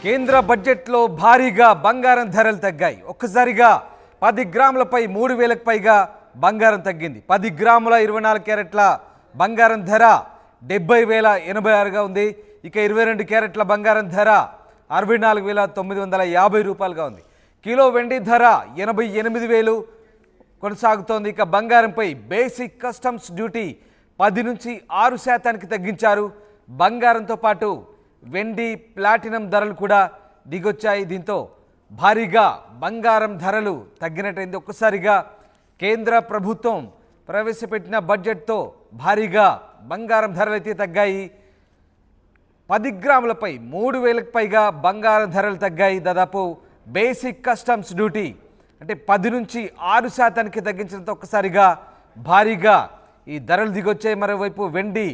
కేంద్ర బడ్జెట్లో భారీగా బంగారం ధరలు తగ్గాయి. ఒక్కసారిగా 10 గ్రాములపై 3,000కు పైగా బంగారం తగ్గింది. 10 గ్రాముల 24 క్యారెట్ల బంగారం ధర 70,086గా ఉంది. ఇక 22 క్యారెట్ల బంగారం ధర 64,950 రూపాయలుగా ఉంది. కిలో వెండి ధర 88,000 కొనసాగుతోంది. ఇక బంగారంపై బేసిక్ కస్టమ్స్ డ్యూటీ 10 నుంచి 6% తగ్గించారు. బంగారంతో పాటు వెండి, ప్లాటినం ధరలు కూడా దిగొచ్చాయి. దీంతో భారీగా బంగారం ధరలు తగ్గినట్టయింది. ఒక్కసారిగా కేంద్ర ప్రభుత్వం ప్రవేశపెట్టిన బడ్జెట్తో భారీగా బంగారం ధరలు అయితే తగ్గాయి. 10 గ్రాములపై 3,000కు పైగా బంగారం ధరలు తగ్గాయి. దాదాపు బేసిక్ కస్టమ్స్ డ్యూటీ అంటే 10 నుంచి 6% తగ్గించడంతో ఒక్కసారిగా భారీగా ఈ ధరలు దిగొచ్చాయి. మరోవైపు వెండి,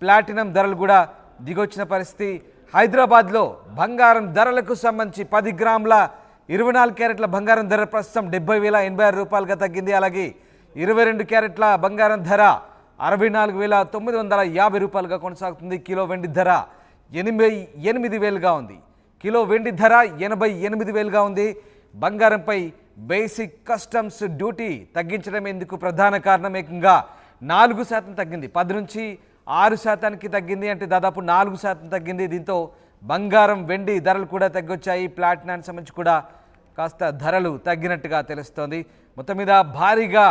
ప్లాటినం ధరలు కూడా దిగొచ్చిన పరిస్థితి. హైదరాబాద్లో బంగారం ధరలకు సంబంధించి 10 గ్రాముల 24 క్యారెట్ల బంగారం ధర ప్రస్తుతం 70,086 రూపాయలుగా తగ్గింది. అలాగే 22 క్యారెట్ల బంగారం ధర 64,950 రూపాయలుగా కొనసాగుతుంది. కిలో వెండి ధర 88,000గా ఉంది. కిలో వెండి ధర 88,000గా ఉంది. బంగారంపై బేసిక్ కస్టమ్స్ డ్యూటీ తగ్గించడం ఎందుకు ప్రధాన కారణం. ఏకంగా 4% తగ్గింది. 10 నుంచి 6% తగ్గింది. అంటే దాదాపు 4% తగ్గింది. దీంతో బంగారం, వెండి ధరలు కూడా తగ్గొచ్చాయి. ప్లాటినానికి సంబంధించి కూడా కాస్త ధరలు తగ్గినట్టుగా తెలుస్తోంది. మొత్తం మీద భారీగా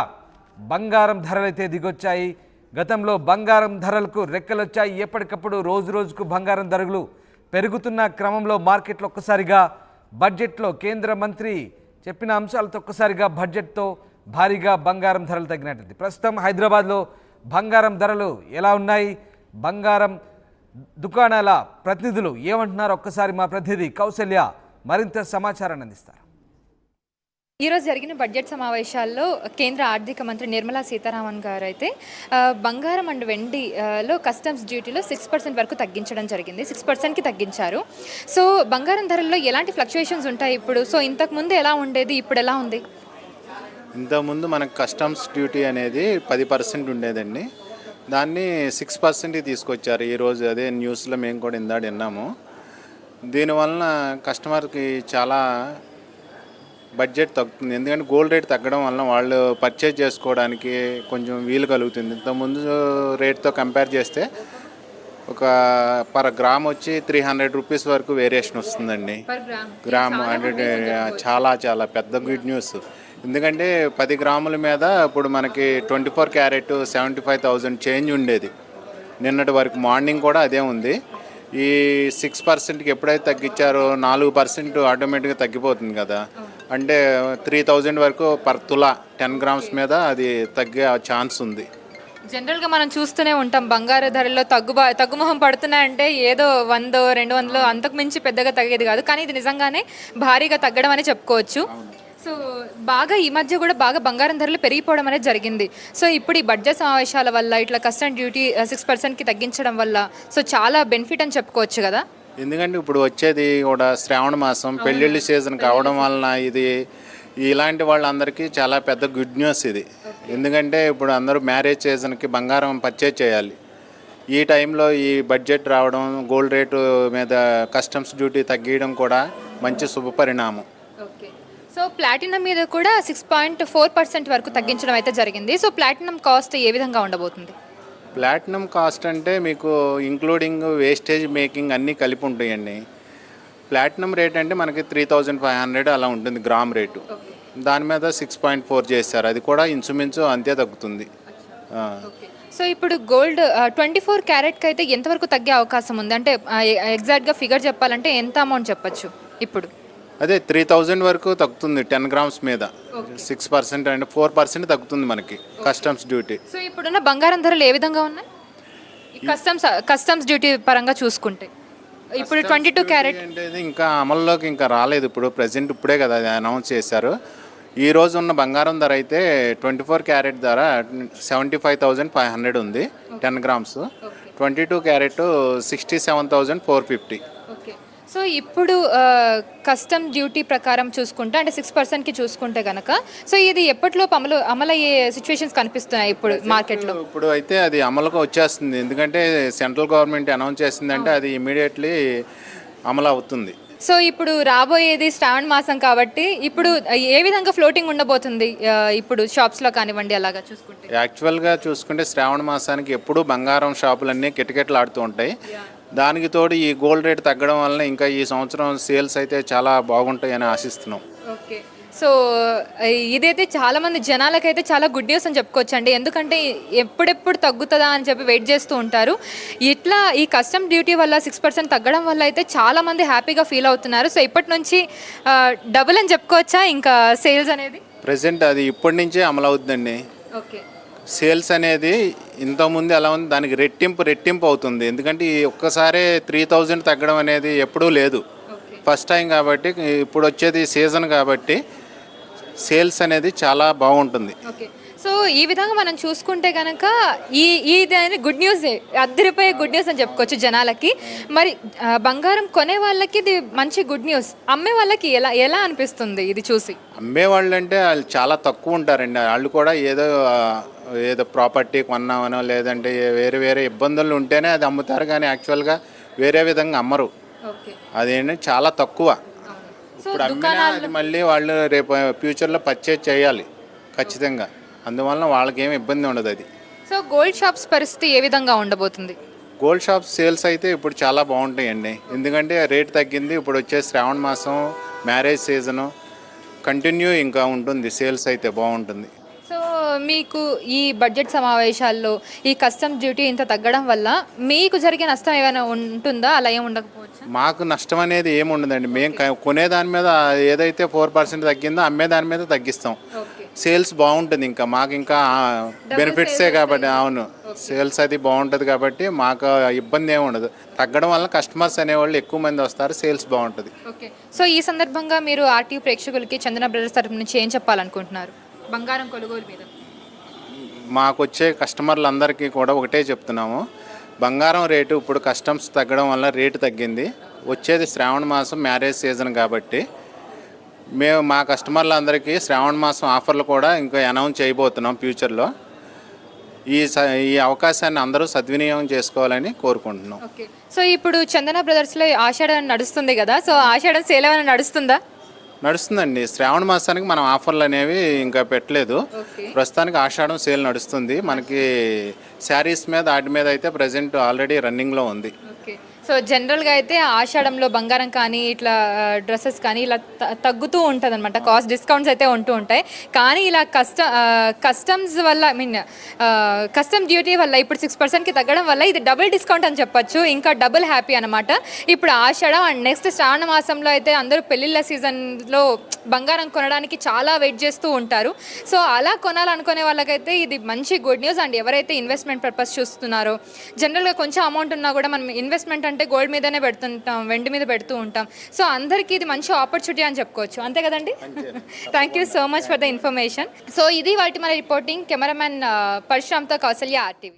బంగారం ధరలు అయితే దిగొచ్చాయి. గతంలో బంగారం ధరలకు రెక్కలొచ్చాయి. ఎప్పటికప్పుడు రోజు రోజుకు బంగారం ధరలు పెరుగుతున్న క్రమంలో మార్కెట్లో ఒక్కసారిగా బడ్జెట్లో కేంద్ర మంత్రి చెప్పిన అంశాలతో ఒక్కసారిగా బడ్జెట్తో భారీగా బంగారం ధరలు తగ్గినట్టుంది. ప్రస్తుతం హైదరాబాద్లో బంగారం ధరలు ఎలా ఉన్నాయి, బంగారం దుకాణాల ప్రతినిధులు ఏమంటున్నారు, ఒక్కసారి మా ప్రతినిధి కౌశల్య మరింత సమాచారాన్ని అందిస్తారు. ఈరోజు జరిగిన బడ్జెట్ సమావేశాల్లో కేంద్ర ఆర్థిక మంత్రి నిర్మలా సీతారామన్ గారు అయితే బంగారం అండ్ వెండిలో కస్టమ్స్ డ్యూటీలో 6% వరకు తగ్గించడం జరిగింది. 6%కి తగ్గించారు. సో బంగారం ధరల్లో ఎలాంటి ఫ్లక్చుయేషన్స్ ఉంటాయి ఇప్పుడు? సో ఇంతకుముందు ఎలా ఉండేది, ఇప్పుడు ఎలా ఉంది? ఇంతకుముందు మనకు కస్టమ్స్ డ్యూటీ అనేది 10% ఉండేదండి. దాన్ని 6% తీసుకొచ్చారు ఈరోజు. అదే న్యూస్లో మేము కూడా ఇందాక విన్నాము. దీనివలన కస్టమర్కి చాలా బడ్జెట్ తగ్గుతుంది. ఎందుకంటే గోల్డ్ రేట్ తగ్గడం వలన వాళ్ళు పర్చేజ్ చేసుకోవడానికి కొంచెం వీలు కలుగుతుంది. ఇంతకుముందు రేట్తో కంపేర్ చేస్తే ఒక పర్ గ్రామ్ వచ్చి 300 రూపీస్ వరకు వేరియేషన్ వస్తుందండి. గ్రామ్ అంటే చాలా చాలా పెద్ద గుడ్ న్యూస్. ఎందుకంటే 10 గ్రాముల మీద ఇప్పుడు మనకి 24 క్యారెట్ 75,000 చేంజ్ ఉండేది. నిన్నటి వరకు మార్నింగ్ కూడా అదే ఉంది. ఈ 6%కి ఎప్పుడైతే తగ్గించారో 4% ఆటోమేటిక్గా తగ్గిపోతుంది కదా. అంటే 3,000 వరకు పర్ తులా 10 గ్రామ్స్ మీద అది తగ్గే ఛాన్స్ ఉంది. జనరల్గా మనం చూస్తూనే ఉంటాం బంగారు ధరల్లో తగ్గుముఖం పడుతున్నాయంటే ఏదో 100, 200 అంతకు మించి పెద్దగా తగ్గేది కాదు. కానీ ఇది నిజంగానే భారీగా తగ్గడం అని చెప్పుకోవచ్చు. సో బాగా ఈ మధ్య కూడా బాగా బంగారం ధరలు పెరిగిపోవడం అనేది జరిగింది. సో ఇప్పుడు ఈ బడ్జెట్ సమావేశాల వల్ల ఇట్లా కస్టమ్ డ్యూటీ 6%కి తగ్గించడం వల్ల సో చాలా బెనిఫిట్ అని చెప్పుకోవచ్చు కదా. ఎందుకంటే ఇప్పుడు వచ్చేది కూడా శ్రావణ మాసం, పెళ్ళిళ్ళ సీజన్ కావడం వలన ఇది ఇలాంటి వాళ్ళందరికీ చాలా పెద్ద గుడ్ న్యూస్ ఇది. ఎందుకంటే ఇప్పుడు అందరూ మ్యారేజ్ సీజన్కి బంగారం పర్చేజ్ చేయాలి. ఈ టైంలో ఈ బడ్జెట్ రావడం, గోల్డ్ రేటు మీద కస్టమ్స్ డ్యూటీ తగ్గించడం కూడా మంచి శుభపరిణామం. సో ప్లాటినం మీద కూడా 6.4% వరకు తగ్గించడం అయితే జరిగింది. సో ప్లాటినం కాస్ట్ ఏ విధంగా ఉండబోతుంది? ప్లాటినం కాస్ట్ అంటే మీకు ఇంక్లూడింగ్ వేస్టేజ్ మేకింగ్ అన్నీ కలిపి ఉంటాయండి. ప్లాటినం రేట్ అంటే మనకి 3,500 అలా ఉంటుంది గ్రామ్ రేటు. దాని మీద 6.4 చేస్తారు. అది కూడా ఇంచుమించు అంతే తగ్గుతుంది. సో ఇప్పుడు గోల్డ్ 24 క్యారెట్కి అయితే ఎంతవరకు తగ్గే అవకాశం ఉంది? అంటే ఎగ్జాక్ట్గా ఫిగర్ చెప్పాలంటే ఎంత అమౌంట్ చెప్పచ్చు ఇప్పుడు? అదే 3,000 వరకు తగ్గుతుంది 10 గ్రామ్స్ మీద. 6% అంటే 4% తగ్గుతుంది మనకి కస్టమ్స్ డ్యూటీ. సో ఇప్పుడున్న బంగారం ధరలు ఏ విధంగా ఉన్నాయి కస్టమ్స్ డ్యూటీ పరంగా చూసుకుంటే? ఇప్పుడు 22 క్యారెట్ అంటే ఇంకా అమల్లోకి ఇంకా రాలేదు. ఇప్పుడు ప్రజెంట్ ఇప్పుడే కదా అది అనౌన్స్ చేశారు. ఈ రోజు ఉన్న బంగారం ధర అయితే 24 క్యారెట్ ధర 75,500 ఉంది 10 గ్రామ్స్. 22 క్యారెట్ 67,450. సో ఇప్పుడు కస్టమ్ డ్యూటీ ప్రకారం చూసుకుంటే అంటే 6%కి చూసుకుంటే కనుక సో ఇది ఎప్పటిలోపు అమలయ్యే సిచ్యువేషన్స్ కనిపిస్తున్నాయి ఇప్పుడు మార్కెట్లో? ఇప్పుడు అయితే అది అమలుగా వచ్చేస్తుంది. ఎందుకంటే సెంట్రల్ గవర్నమెంట్ అనౌన్స్ చేసిందంటే అది ఇమీడియట్లీ అమలు అవుతుంది. సో ఇప్పుడు రాబోయేది శ్రావణ మాసం కాబట్టి ఇప్పుడు ఏ విధంగా ఫ్లోటింగ్ ఉండబోతుంది ఇప్పుడు షాప్స్లో కానివ్వండి అలాగా చూసుకుంటే? యాక్చువల్గా చూసుకుంటే శ్రావణ మాసానికి ఎప్పుడూ బంగారం షాపులన్నీ కిటకిటలాడుతూ ఉంటాయి. దానికి తోడు ఈ గోల్డ్ రేట్ తగ్గడం వలన ఇంకా ఈ సంవత్సరం సేల్స్ అయితే చాలా బాగుంటాయని ఆశిస్తున్నాం. ఓకే. సో ఇదైతే చాలా మంది జనాలకైతే చాలా గుడ్ న్యూస్ అని చెప్పుకోవచ్చు అండి. ఎందుకంటే ఎప్పుడెప్పుడు తగ్గుతుందా అని చెప్పి వెయిట్ చేస్తూ ఉంటారు. ఇట్లా ఈ కస్టమ్ డ్యూటీ వల్ల 6% తగ్గడం వల్ల అయితే చాలా మంది హ్యాపీగా ఫీల్ అవుతున్నారు. సో ఇప్పటి నుంచి డబుల్ అని చెప్పుకోవచ్చా ఇంకా సేల్స్ అనేది? ప్రజెంట్ అది ఇప్పటి నుంచే అమలు అవుతుందండి. ఓకే. సేల్స్ అనేది ఇంతకుముందు ఎలా ఉంది దానికి రెట్టింపు అవుతుంది. ఎందుకంటే ఈ ఒక్కసారే 3000 తగ్గడం అనేది ఎప్పుడూ లేదు. ఫస్ట్ టైం కాబట్టి ఇప్పుడు వచ్చేది సీజన్ కాబట్టి సేల్స్ అనేది చాలా బాగుంటుంది. ఓకే. సో ఈ విధంగా మనం చూసుకుంటే కనుక ఇది గుడ్ న్యూస్, అద్దరిపోయే గుడ్ న్యూస్ అని చెప్పుకోవచ్చు జనాలకి. మరి బంగారం కొనే వాళ్ళకి ఇది మంచి గుడ్ న్యూస్, అమ్మే వాళ్ళకి ఎలా అనిపిస్తుంది ఇది చూసి? అమ్మే వాళ్ళు అంటే వాళ్ళు చాలా తక్కువ ఉంటారండి. వాళ్ళు కూడా ఏదో ప్రాపర్టీ కొన్నామనో లేదంటే వేరే ఇబ్బందులు ఉంటేనే అది అమ్ముతారు, కానీ యాక్చువల్గా వేరే విధంగా అమ్మరు. అదేంటి చాలా తక్కువ. ఇప్పుడు అమ్మినా అది మళ్ళీ వాళ్ళు రేపు ఫ్యూచర్లో పర్చేజ్ చేయాలి ఖచ్చితంగా. అందువలన వాళ్ళకి ఏమి ఇబ్బంది ఉండదు అది. సో గోల్డ్ షాప్స్ పరిస్థితి ఏ విధంగా ఉండబోతుంది? గోల్డ్ షాప్స్ సేల్స్ అయితే ఇప్పుడు చాలా బాగుంటాయండి. ఎందుకంటే రేట్ తగ్గింది. ఇప్పుడు వచ్చే శ్రావణ మాసం మ్యారేజ్ సీజను కంటిన్యూ ఇంకా ఉంటుంది. సేల్స్ అయితే బాగుంటుంది. సో మీకు ఈ బడ్జెట్ సమావేశాల్లో ఈ కస్టమ్స్ డ్యూటీ ఇంత తగ్గడం వల్ల మీకు జరిగే నష్టం ఏమైనా ఉంటుందా? అలా ఏమి ఉండకపోవచ్చు? మాకు నష్టం అనేది ఏమి ఉండదండి. మేము కొనే దాని మీద ఏదైతే 4% తగ్గిందో అమ్మే దాని మీద తగ్గిస్తాం. సేల్స్ బాగుంటుంది. ఇంకా మాకు ఇంకా బెనిఫిట్సే కాబట్టి. అవును, సేల్స్ అది బాగుంటుంది కాబట్టి మాకు ఇబ్బంది ఏమి ఉండదు. తగ్గడం వల్ల కస్టమర్స్ అనేవాళ్ళు ఎక్కువ మంది వస్తారు, సేల్స్ బాగుంటుంది. ఓకే. సో ఈ సందర్భంగా మీరు ఆర్టీవీ ప్రేక్షకులకి చందన బ్రదర్స్ తరపు నుంచి ఏం చెప్పాలనుకుంటున్నారు బంగారం కొనుగోలు మీద? మాకు వచ్చే కస్టమర్లందరికీ కూడా ఒకటే చెప్తున్నాము, బంగారం రేటు ఇప్పుడు కస్టమ్స్ తగ్గడం వల్ల రేటు తగ్గింది. వచ్చేది శ్రావణ మాసం మ్యారేజ్ సీజన్ కాబట్టి మేము మా కస్టమర్లందరికీ శ్రావణ మాసం ఆఫర్లు కూడా ఇంకా అనౌన్స్ చేయబోతున్నాం ఫ్యూచర్లో. ఈ అవకాశాన్ని అందరూ సద్వినియోగం చేసుకోవాలని కోరుకుంటున్నాం. ఓకే. సో ఇప్పుడు చందన బ్రదర్స్లో ఆషాఢం నడుస్తుంది కదా, సో ఆషాఢం సేల్ ఏమైనా నడుస్తుందా? నడుస్తుందండి. శ్రావణ మాసానికి మనం ఆఫర్లు అనేవి ఇంకా పెట్టలేదు. ప్రస్తుతానికి ఆషాఢం సేల్ నడుస్తుంది. మనకి శారీస్ మీద వాటి మీద అయితే ప్రజెంట్ ఆల్రెడీ రన్నింగ్లో ఉంది. ఓకే. సో జనరల్గా అయితే ఆషాఢంలో బంగారం కానీ ఇట్లా డ్రెస్సెస్ కానీ ఇలా తగ్గుతూ ఉంటుంది అనమాట, కాస్ట్ డిస్కౌంట్స్ అయితే ఉంటూ ఉంటాయి. కానీ ఇలా కస్టమ్స్ వల్ల కస్టమ్ డ్యూటీ వల్ల ఇప్పుడు 6%కి తగ్గడం వల్ల ఇది డబుల్ డిస్కౌంట్ అని చెప్పొచ్చు, ఇంకా డబుల్ హ్యాపీ అనమాట. ఇప్పుడు ఆషాఢం అండ్ నెక్స్ట్ శ్రావణ మాసంలో అయితే అందరూ పెళ్ళిళ్ళ సీజన్లో బంగారం కొనడానికి చాలా వెయిట్ చేస్తూ ఉంటారు. సో అలా కొనాలనుకునే వాళ్ళకైతే ఇది మంచి గుడ్ న్యూస్. అండ్ ఎవరైతే ఇన్వెస్ట్మెంట్ పర్పస్ చూస్తున్నారో, జనరల్గా కొంచెం అమౌంట్ ఉన్నా కూడా మనం ఇన్వెస్ట్మెంట్ అంటే గోల్డ్ మీదనే పెడుతుంటాం, వెండి మీద పెడుతూ ఉంటాం. సో అందరికీ ఇది మంచి ఆపర్చునిటీ అని చెప్పుకోవచ్చు, అంతే కదండి? Thank you so much for the information. So ఇది వాటి మన రిపోర్టింగ్. కెమెరామెన్ పరశురామ్తో కౌసల్య, ఆర్టీవీ.